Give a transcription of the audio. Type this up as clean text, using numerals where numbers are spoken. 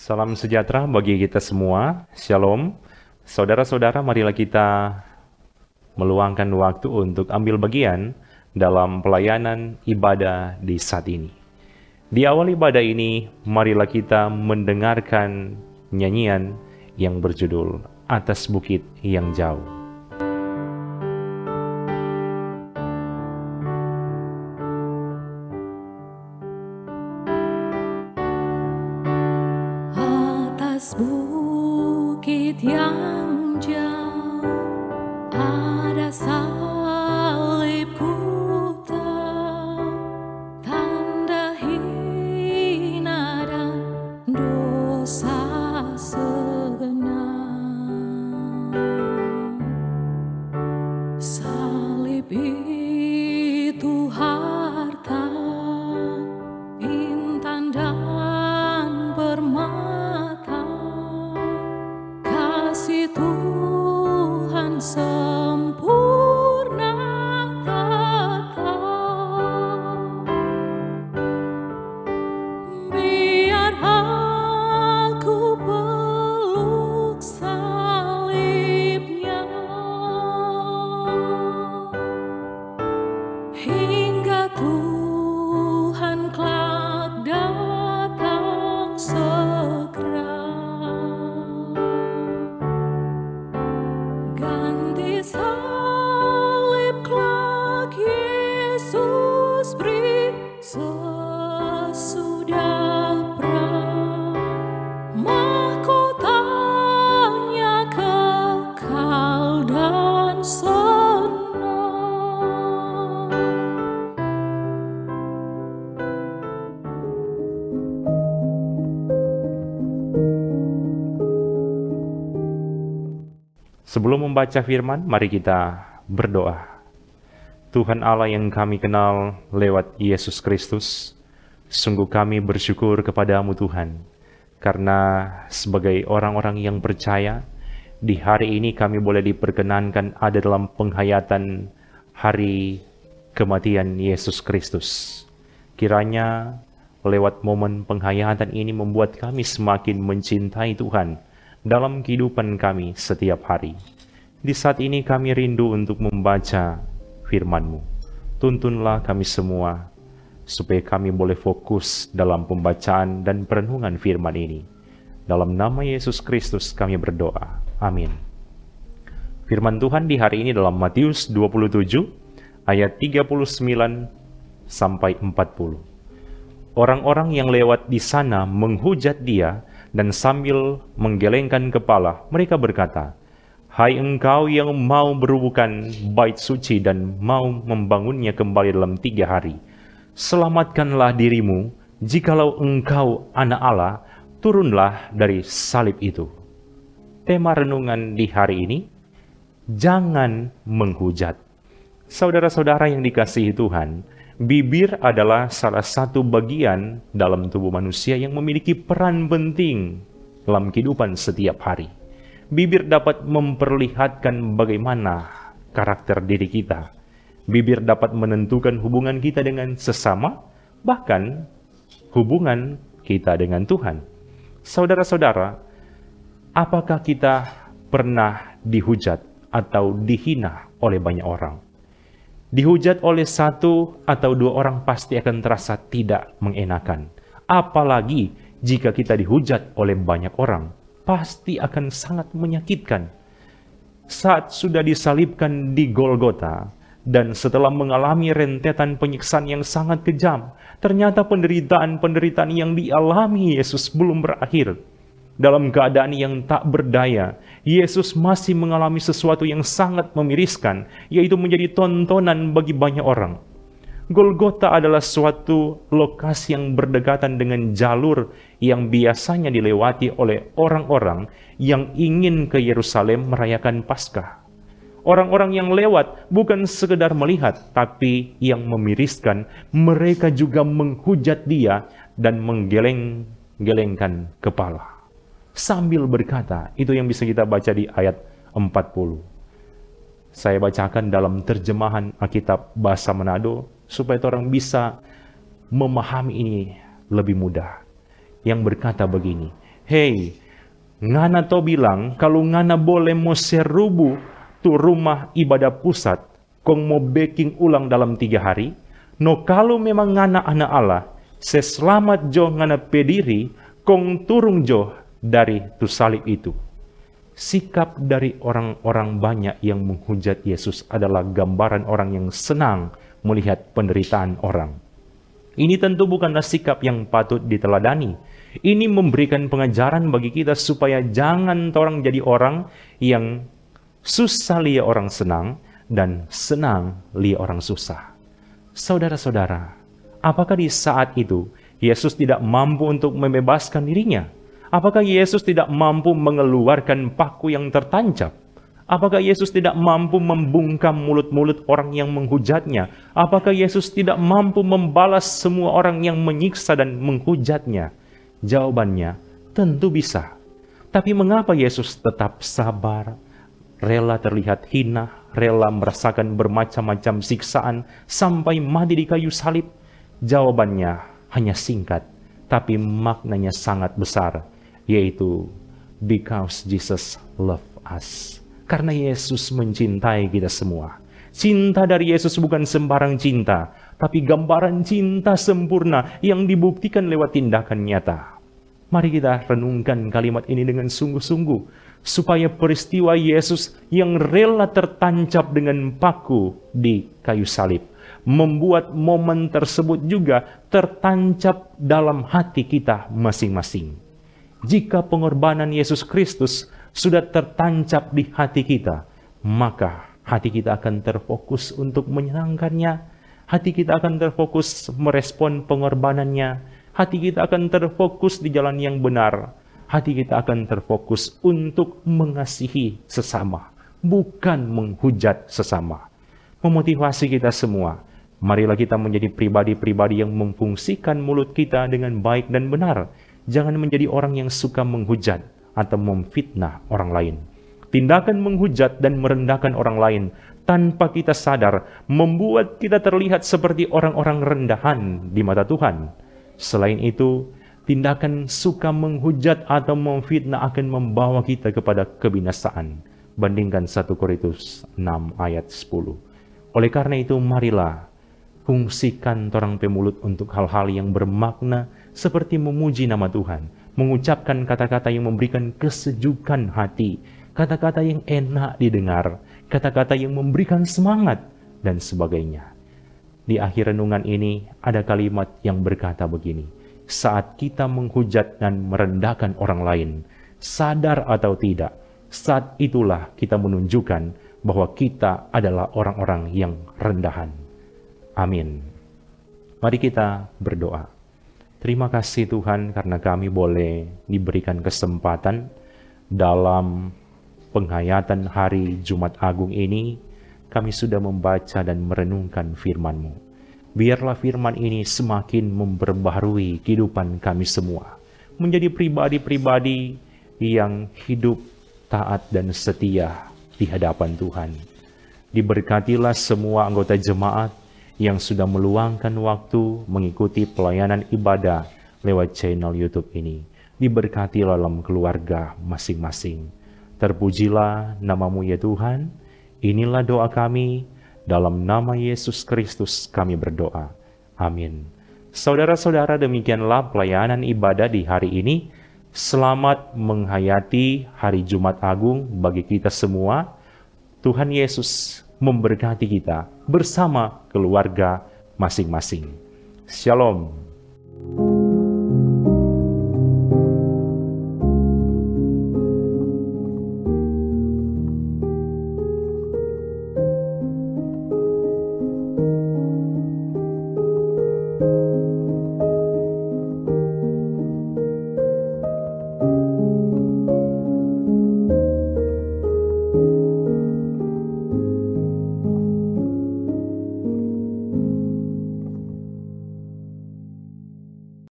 Salam sejahtera bagi kita semua. Shalom. Saudara-saudara, marilah kita meluangkan waktu untuk ambil bagian dalam pelayanan ibadah di saat ini. Di awal ibadah ini, marilah kita mendengarkan nyanyian yang berjudul Atas Bukit yang Jauh. Atas bukit yang jauh ada salib ku tahu, tanda hina dan dosa segenap. Salib itu harta, intan dan permata, kasih Tuhan sempurna tetap. Biar aku peluk salibnya, hingga Tuhan kelak datang segera. Ganti salib kelak Yesus beri sesudah perang, mahkotanya kekal dan senang. Sebelum membaca firman, mari kita berdoa. Tuhan Allah yang kami kenal lewat Yesus Kristus, sungguh kami bersyukur kepadamu Tuhan, karena sebagai orang-orang yang percaya, di hari ini kami boleh diperkenankan ada dalam penghayatan hari kematian Yesus Kristus. Kiranya lewat momen penghayatan ini membuat kami semakin mencintai Tuhan dalam kehidupan kami setiap hari. Di saat ini kami rindu untuk membaca firman-Mu. Tuntunlah kami semua, supaya kami boleh fokus dalam pembacaan dan perenungan firman ini. Dalam nama Yesus Kristus kami berdoa. Amin. Firman Tuhan di hari ini dalam Matius 27, ayat 39 sampai 40. Orang-orang yang lewat di sana menghujat dia, dan sambil menggelengkan kepala, mereka berkata, "Hai engkau yang mau berhubungan bait suci dan mau membangunnya kembali dalam 3 hari, selamatkanlah dirimu, jikalau engkau anak Allah, turunlah dari salib itu." Tema renungan di hari ini, jangan menghujat. Saudara-saudara yang dikasihi Tuhan, bibir adalah salah satu bagian dalam tubuh manusia yang memiliki peran penting dalam kehidupan setiap hari. Bibir dapat memperlihatkan bagaimana karakter diri kita. Bibir dapat menentukan hubungan kita dengan sesama, bahkan hubungan kita dengan Tuhan. Saudara-saudara, apakah kita pernah dihujat atau dihina oleh banyak orang? Dihujat oleh 1 atau 2 orang pasti akan terasa tidak mengenakan. Apalagi jika kita dihujat oleh banyak orang, pasti akan sangat menyakitkan. Saat sudah disalibkan di Golgota, dan setelah mengalami rentetan penyiksaan yang sangat kejam, ternyata penderitaan-penderitaan yang dialami Yesus belum berakhir. Dalam keadaan yang tak berdaya, Yesus masih mengalami sesuatu yang sangat memiriskan, yaitu menjadi tontonan bagi banyak orang. Golgota adalah suatu lokasi yang berdekatan dengan jalur yang biasanya dilewati oleh orang-orang yang ingin ke Yerusalem merayakan Paskah. Orang-orang yang lewat bukan sekedar melihat, tapi yang memiriskan, mereka juga menghujat dia dan menggeleng-gelengkan kepala. Sambil berkata, itu yang bisa kita baca di ayat 40. Saya bacakan dalam terjemahan Alkitab bahasa Manado, supaya orang bisa memahami ini lebih mudah. Yang berkata begini, Hei, ngana to bilang kalau ngana boleh mau serubu tu rumah ibadah pusat, kong mau baking ulang dalam 3 hari. No kalau memang ngana anak Allah, seselamat jo ngana pediri, kong turung jo dari tu salib itu. Sikap dari orang-orang banyak yang menghujat Yesus adalah gambaran orang yang senang melihat penderitaan orang. Ini tentu bukanlah sikap yang patut diteladani. Ini memberikan pengajaran bagi kita supaya jangan orang jadi orang yang susah lihat orang senang dan senang lihat orang susah. Saudara-saudara, apakah di saat itu Yesus tidak mampu untuk membebaskan dirinya? Apakah Yesus tidak mampu mengeluarkan paku yang tertancap? Apakah Yesus tidak mampu membungkam mulut-mulut orang yang menghujatnya? Apakah Yesus tidak mampu membalas semua orang yang menyiksa dan menghujatnya? Jawabannya, tentu bisa. Tapi mengapa Yesus tetap sabar, rela terlihat hina, rela merasakan bermacam-macam siksaan sampai mati di kayu salib? Jawabannya hanya singkat, tapi maknanya sangat besar, yaitu because Jesus loved us. Karena Yesus mencintai kita semua. Cinta dari Yesus bukan sembarang cinta, tapi gambaran cinta sempurna yang dibuktikan lewat tindakan nyata. Mari kita renungkan kalimat ini dengan sungguh-sungguh, supaya peristiwa Yesus yang rela tertancap dengan paku di kayu salib membuat momen tersebut juga tertancap dalam hati kita masing-masing. Jika pengorbanan Yesus Kristus sudah tertancap di hati kita, maka hati kita akan terfokus untuk menyenangkannya, hati kita akan terfokus merespon pengorbanannya, hati kita akan terfokus di jalan yang benar, hati kita akan terfokus untuk mengasihi sesama, bukan menghujat sesama. Memotivasi kita semua, marilah kita menjadi pribadi-pribadi yang memfungsikan mulut kita dengan baik dan benar. Jangan menjadi orang yang suka menghujat atau memfitnah orang lain. Tindakan menghujat dan merendahkan orang lain tanpa kita sadar membuat kita terlihat seperti orang-orang rendahan di mata Tuhan. Selain itu, tindakan suka menghujat atau memfitnah akan membawa kita kepada kebinasaan. Bandingkan 1 Korintus 6 ayat 10. Oleh karena itu, marilah fungsikan torang pemulut untuk hal-hal yang bermakna seperti memuji nama Tuhan, mengucapkan kata-kata yang memberikan kesejukan hati, kata-kata yang enak didengar, kata-kata yang memberikan semangat, dan sebagainya. Di akhir renungan ini ada kalimat yang berkata begini, saat kita menghujat dan merendahkan orang lain, sadar atau tidak, saat itulah kita menunjukkan bahwa kita adalah orang-orang yang rendahan. Amin. Mari kita berdoa. Terima kasih Tuhan karena kami boleh diberikan kesempatan dalam penghayatan hari Jumat Agung ini. Kami sudah membaca dan merenungkan firman-Mu. Biarlah firman ini semakin memperbaharui kehidupan kami semua. Menjadi pribadi-pribadi yang hidup taat dan setia di hadapan Tuhan. Diberkatilah semua anggota jemaat yang sudah meluangkan waktu mengikuti pelayanan ibadah lewat channel YouTube ini. Diberkatilah dalam keluarga masing-masing. Terpujilah nama-Mu ya Tuhan. Inilah doa kami, dalam nama Yesus Kristus kami berdoa. Amin. Saudara-saudara, demikianlah pelayanan ibadah di hari ini. Selamat menghayati hari Jumat Agung bagi kita semua. Tuhan Yesus memberkati kita bersama keluarga masing-masing. Shalom.